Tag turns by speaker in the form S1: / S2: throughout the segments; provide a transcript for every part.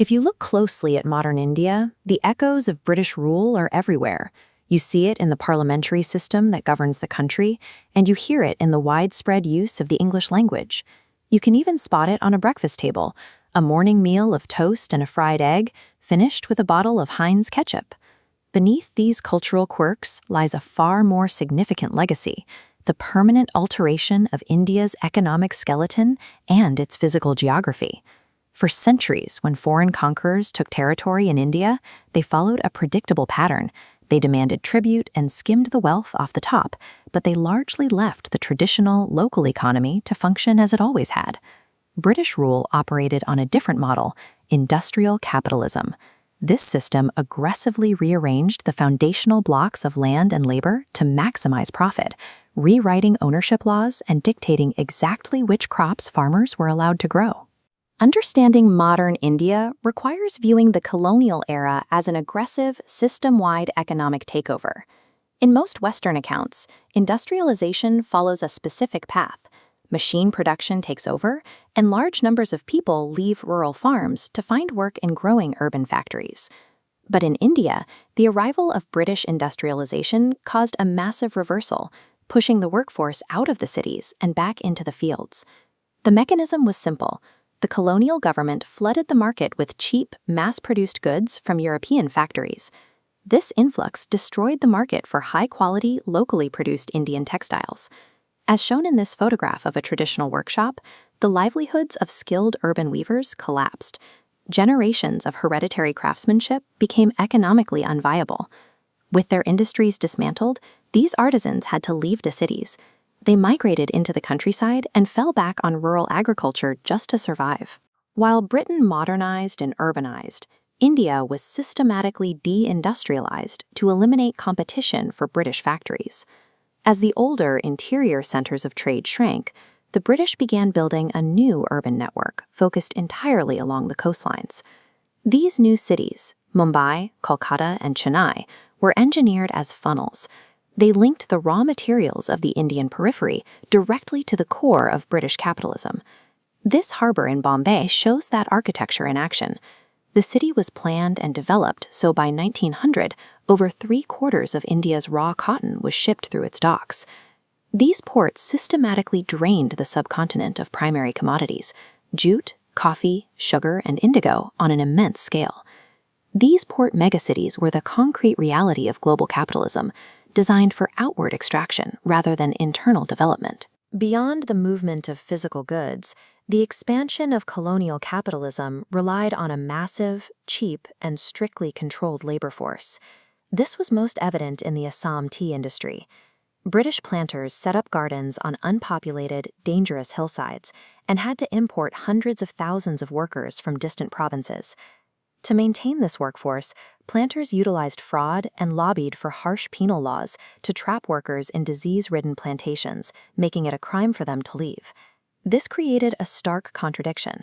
S1: If you look closely at modern India, the echoes of British rule are everywhere. You see it in the parliamentary system that governs the country, and you hear it in the widespread use of the English language. You can even spot it on a breakfast table, a morning meal of toast and a fried egg, finished with a bottle of Heinz ketchup. Beneath these cultural quirks lies a far more significant legacy: the permanent alteration of India's economic skeleton and its physical geography. For centuries, when foreign conquerors took territory in India, they followed a predictable pattern. They demanded tribute and skimmed the wealth off the top, but they largely left the traditional local economy to function as it always had. British rule operated on a different model: industrial capitalism. This system aggressively rearranged the foundational blocks of land and labor to maximize profit, rewriting ownership laws and dictating exactly which crops farmers were allowed to grow. Understanding modern India requires viewing the colonial era as an aggressive, system-wide economic takeover. In most Western accounts, industrialization follows a specific path. Machine production takes over, and large numbers of people leave rural farms to find work in growing urban factories. But in India, the arrival of British industrialization caused a massive reversal, pushing the workforce out of the cities and back into the fields. The mechanism was simple. The colonial government flooded the market with cheap, mass-produced goods from European factories. This influx destroyed the market for high-quality, locally produced Indian textiles. As shown in this photograph of a traditional workshop, the livelihoods of skilled urban weavers collapsed. Generations of hereditary craftsmanship became economically unviable. With their industries dismantled, these artisans had to leave the cities. They migrated into the countryside and fell back on rural agriculture just to survive. While Britain modernized and urbanized, India was systematically de-industrialized to eliminate competition for British factories. As the older interior centers of trade shrank, the British began building a new urban network focused entirely along the coastlines. These new cities, Mumbai, Kolkata, and Chennai, were engineered as funnels. They linked the raw materials of the Indian periphery directly to the core of British capitalism. This harbor in Bombay shows that architecture in action. The city was planned and developed so by 1900, over 3/4 of India's raw cotton was shipped through its docks. These ports systematically drained the subcontinent of primary commodities: jute, coffee, sugar, and indigo on an immense scale. These port megacities were the concrete reality of global capitalism, designed for outward extraction rather than internal development. Beyond the movement of physical goods, the expansion of colonial capitalism relied on a massive, cheap, and strictly controlled labor force. This was most evident in the Assam tea industry. British planters set up gardens on unpopulated, dangerous hillsides and had to import hundreds of thousands of workers from distant provinces. To maintain this workforce, planters utilized fraud and lobbied for harsh penal laws to trap workers in disease-ridden plantations, making it a crime for them to leave. This created a stark contradiction.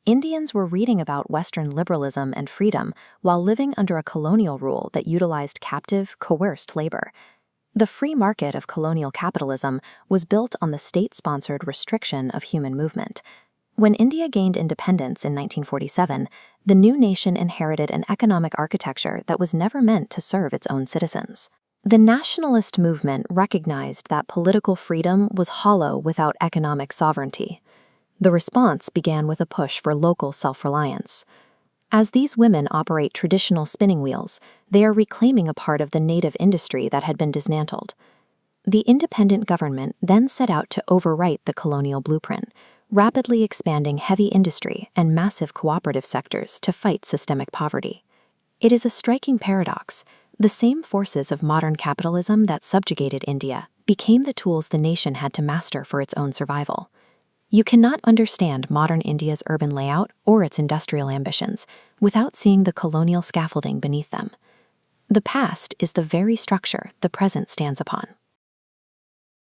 S1: Indians were reading about Western liberalism and freedom while living under a colonial rule that utilized captive, coerced labor. The free market of colonial capitalism was built on the state-sponsored restriction of human movement. When India gained independence in 1947, the new nation inherited an economic architecture that was never meant to serve its own citizens. The nationalist movement recognized that political freedom was hollow without economic sovereignty. The response began with a push for local self-reliance. As these women operate traditional spinning wheels, they are reclaiming a part of the native industry that had been dismantled. The independent government then set out to overwrite the colonial blueprint, rapidly expanding heavy industry and massive cooperative sectors to fight systemic poverty. It is a striking paradox. The same forces of modern capitalism that subjugated India became the tools the nation had to master for its own survival. You cannot understand modern India's urban layout or its industrial ambitions without seeing the colonial scaffolding beneath them. The past is the very structure the present stands upon.